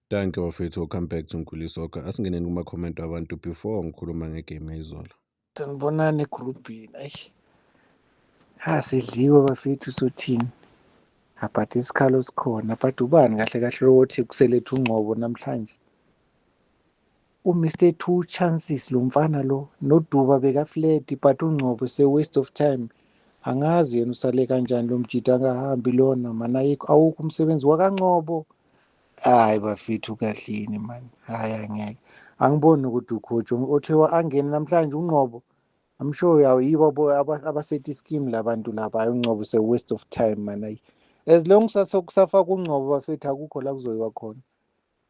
Danke bafethu, welcome back to Nkulisoko. Asingeneni kuma-comment abantu before ngikhuluma ngegame yayizolo. Sanibonani egrubhini. Sidliwe bafethu sothini. But isikhalo sikhona. But ubani kahle kahle ukuthi kuselethu uNgcobo namhlanje? U-Mr. Two Chances lo mfana lo. Noduba bekafledi but uNgcobo se-waste of time. Angazi yena usale kanjani lo mjida angahambi lona mana awukho umsebenzi wakaNgcobo. Hayi bafethu kahleni mani. Hayi angeke. Angiboni ukuthi ukhojo othiwa angene namhlanje uNgcobo. I'm sure yibo abaseti scheme labantu laba hayi uNgcobo se-waste of time man. As long kusafaka uNgcobo bafethu akukho la kuzoyiwa khona.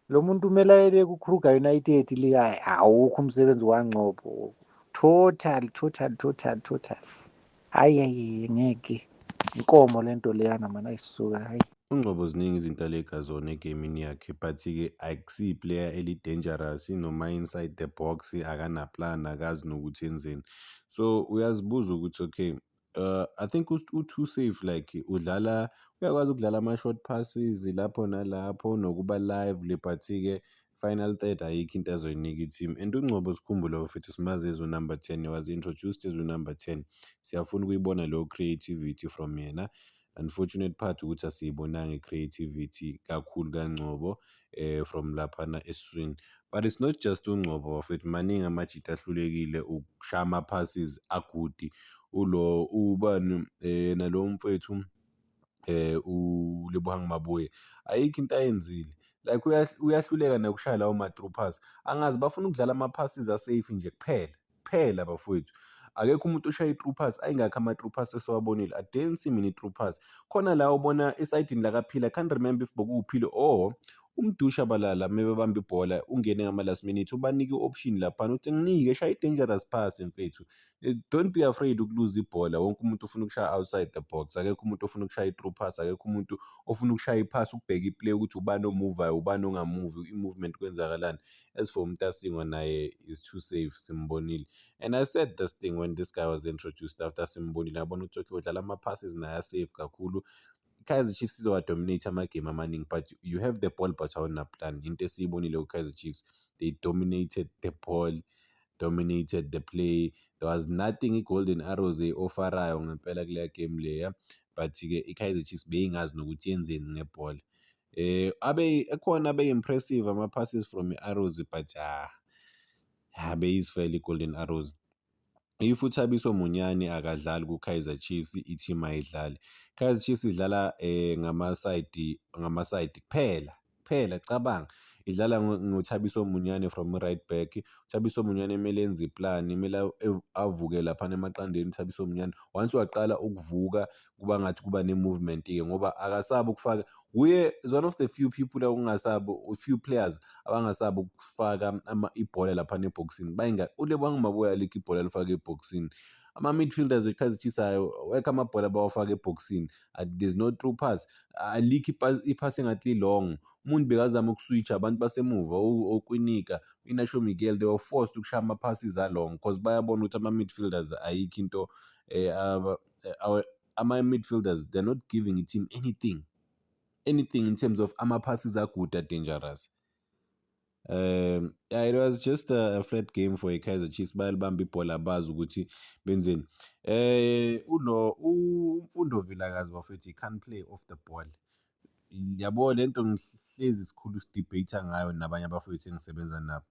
Lo muntu umele ayele ku-Kruger United le hayi awukho umsebenzi waNgcobo. Total. Hayi ngeke. Inkomo lento leyana mana ayisuka hayi. UNgcobo ziningi izinto aleka zona egamini yakhe, but-ke akusiyi player eli-dangerous noma inside the box akanaplan akazi nokuthi enzeni. So uyazibuza ukuthi okay, I think u-too safe like uyakwazi ukudlala ama-short passes lapho nalapho nokuba lively, but-ke final third ayikho into azoyinika i-team. And uNgcobo sikhumbule bafethu simazi as u-number 10, was introduced as u-number 10. Siyafuna ukuyibona leyo creativity from yena. Unfortunate part ukuthi asiyibonanga i-creativity kakhulu kaNgcobo from laphana eswini. But it's not just uNgcobo bafethu, maningi amajita ahlulekile ukushaya ama-passes agudi. Ubani nalo mfethu uLebohang Maboe ayikho into ayenzile, like uyahluleka nokushaya lawo ma-through pass. Angazi bafuna ukudlala ama-passes asafe nje kuphela bafowethu. Akekho umuntu oshaya i-through pass, ayingakho ama-through pass esiwabonile. I didn't see many through pass. Khona la ubona esayidini lakaPhila, I can't remember if bokuwuPhila or uMdusha Balala mebebamba ibhola ungene ngama-last minute ubanike i-option laphana ukuthi nginike shaya i-dangerous pass mfethu. Don't be afraid ukuluza ibhola. Wonke umuntu ufuna ukushaya outside the box. Akekho umuntu ofuna ukushaya i-through pass, akekho umuntu ofuna ukushaya ipass ukubheka iplay ukuthi ubani omuvayo ubani ongamuvi, i-movement kwenzakalani. As for Mtasingwa naye is too safe, simbonile. And I said this thing when this guy was introduced after simbonile, ngabona ukuthi okay udlala ama-passes naye safe kakhulu. Kaizer Chiefs izowa-dominate ama-game amaningi, but you have the ball but awunaplan. Into esiyibonile ku-Kaizer Chiefs, they dominated the ball, dominated the play. There was nothing i-Golden Arrows offerayo ngempela kuleya game leya, but-ke i-Kaizer Chiefs beyingazi nokuthi yenzeni ngebhola. Ekhona abe-impressive ama-passes from i-Arrows, but beyizifele i-Golden Arrows. If uThabiso Munyani akadlali ku-Kaizer Chiefs, i-team ayidlali. Kaizer Chiefs idlala ngama-side kuphela cabanga. Idlala ngoThabiso Munyani from right back. uThabiso Munyani emele enze iplan, emele avuke laphana emaqandeni uThabiso Munyani. Once waqala ukuvuka kuba ngathi kuba ne-movement-ke ngoba akasabi ukufaka. Uye is one of the few people few players abangasabi ukufaka ibhola laphana ebhokisini. uLebohang Maboe alikho ibhola alifaka ebhokisini. Ama-midfielders we-Kaizer Chiefs wekho amabhola bawafaka ebhokisini. There's no through pass. Alikho ipass engathi long. Umuntu bekazama ukuswitcha abantu basemuva oKwinika, uInacio Miguel, they were forced ukushaya ama-passes along because bayabona ukuthi ama-midfielders ayikho into ama-midfielders, they're not giving i-team anything in terms of ama-passes good are dangerous. It was just a flat game for i-Kaizer Chiefs. Bayalibamba ibhola abazi ukuthi benzeni. uMfundo Vilakazi bafethu, he can't play off the ball. Yabo lento ngihlezi sikhulu sidebate ngayo nabanye abafowethu engisebenza nabo.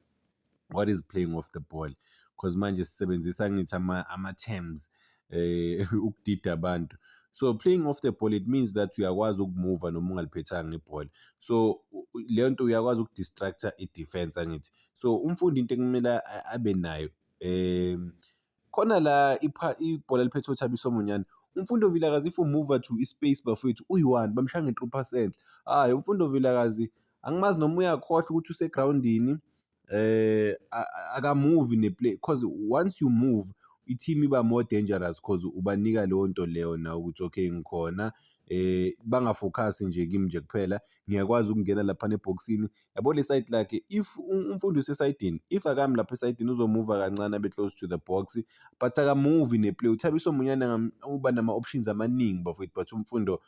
What is playing off the ball? Because manje sisebenzisa ngithi ama-terms ukudida abantu. So playing off the ball, it means that uyakwazi ukumova noma ungaliphethanga ibhola. So leyo nto uyakwazi ukudistracta i-defense angithi. So umfundi into ekumele abe nayo khona la ibhola liphethwe uThabiso Munyani. Umfundo Vilakazi if umuva to ispace bafethu uyi-1 bamshaya nge-through percent. Hayi umfundo Vilakazi angimazi noma uyakhohlwa ukuthi usegroundini akamuvi neplay, because once you move i-team iba more dangerous because ubanika leyo nto leyo na ukuthi okay ngikhona, bangafocus nje kimi nje kuphela, ngiyakwazi ukungena laphana ebhokisini. Yabo le side lakhe if umfundi usesayidini, if akami lapha esayidini uzomuva kancane abe close to the box, but akamuvi neplay. uThabiso Munyani uba nama-options amaningi bafowethu, but umfundo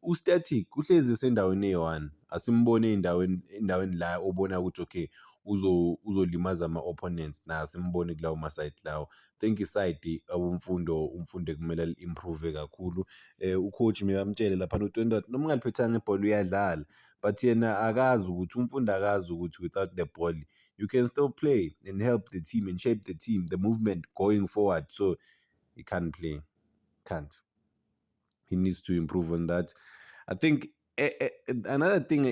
u-static uhlezi esendaweni eyi-one, asimbone endaweni la obona ukuthi okay uzolimaza ama-opponents, asimboni kulawo ma-side lawo. Think isayidi umfundo ekumele ali-improve kakhulu. U-coach mekamtshele laphana uTwenty noma ungaliphathanga ibhola uyadlala, but yena akazi ukuthi umfundi akazi ukuthi without the ball you can still play and help the team and shape the team, the movement going forward. So he can't play, can't. He needs to improve on that. I think another thing,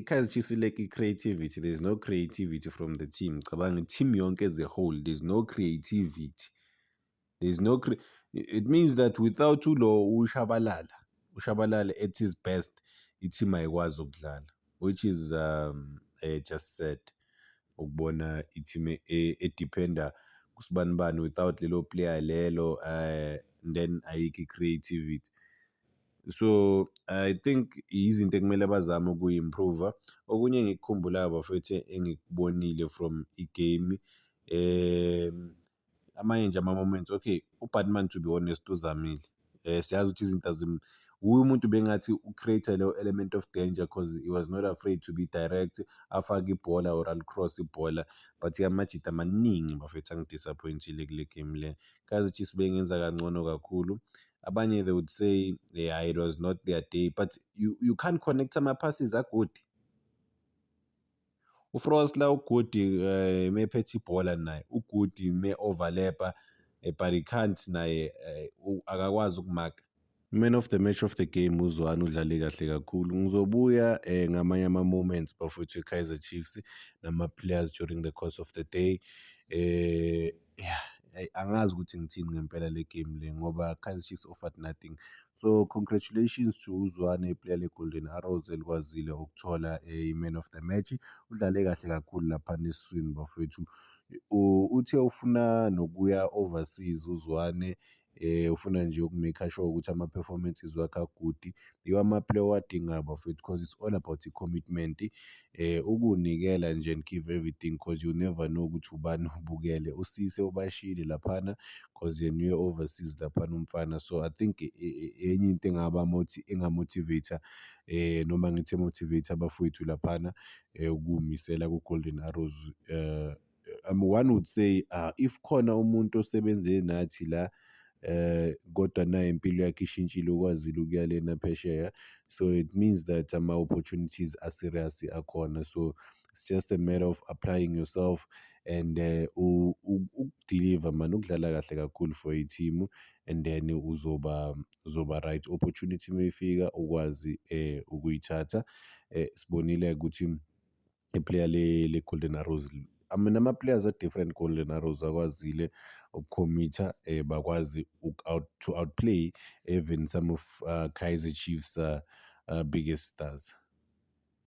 Kaizer Chiefs like creativity. There's no creativity from the team. Cabanga team yonke as a whole, there's no creativity. There's no it means that without Ulo Ushabalala at his best, team ayikwazi ukudlala, which is just said. Ukubona team edependa kusibanibani without lelo player lelo, then ayikho creativity. So I think izinto ekumele bazame ukuyi-improve. Okunye engikukhumbulayo bafethu engikubonile from igame, amanye nje ama-moments, okay, uBatman to be honest uzamile. Siyazi ukuthi izinto uye umuntu bengathi u-create leyo element of danger cause he was not afraid to be direct, afake ibhola or alicross ibhola, but amajita amaningi bafethu angidisappointile kule game le. Kaizer Chiefs bengenza kangcono kakhulu. Abanye they would say yeah, it was not their day, but you can't connect ama-passes good. UFrost la ugudi mephethe ibhola naye ugudi me-overlapper, but he can't naye akakwazi ukumaka. Man of the match of the game uZwane udlale kahle kakhulu. Ngizobuya ngamanye ama-moments bafethu eKaizer Chiefs nama-players during the course of the day. Yeah, angazi ukuthi ngithini ngempela le game le ngoba Kaizer Chiefs offered nothing. So congratulations to uZwane, iplayer le-Golden Arrows elikwazile ukuthola i-man of the match. Udlale kahle kakhulu lapha esiswini bafethu. Uthe ufuna nokuya overseas uZwane, ufuna nje ukumake sure ukuthi ama-performances wakhe agudi. Yiwo ama-player owadingayo bafethu because it's all about i-commitment. Ukunikela nje and give everything because you never know ukuthi ubani ubukele. Usise ubashile laphana because yena uye overseas laphana umfana. So I think enye into engamotivator noma ngithi motivate abafowethu laphana ukumisela ku-Golden Arrows. One would say if khona umuntu osebenze nathi la kodwa naye impilo yakhe ishintshile ukwazile ukuya lena phesheya, so it means that ama-opportunities are-serious akhona. So it's just a matter of applying yourself and ukudeliver man, ukudlala kahle kakhulu for i-team, and then uzoba right. Opportunity mayifika ukwazi ukuyithatha. Sibonile ukuthi iplayer le-Golden Arrows, I mean ama-players are-different Golden Arrows akwazile ukukhomitha, bakwazi to outplay even some of Kaizer Chiefs biggest stars.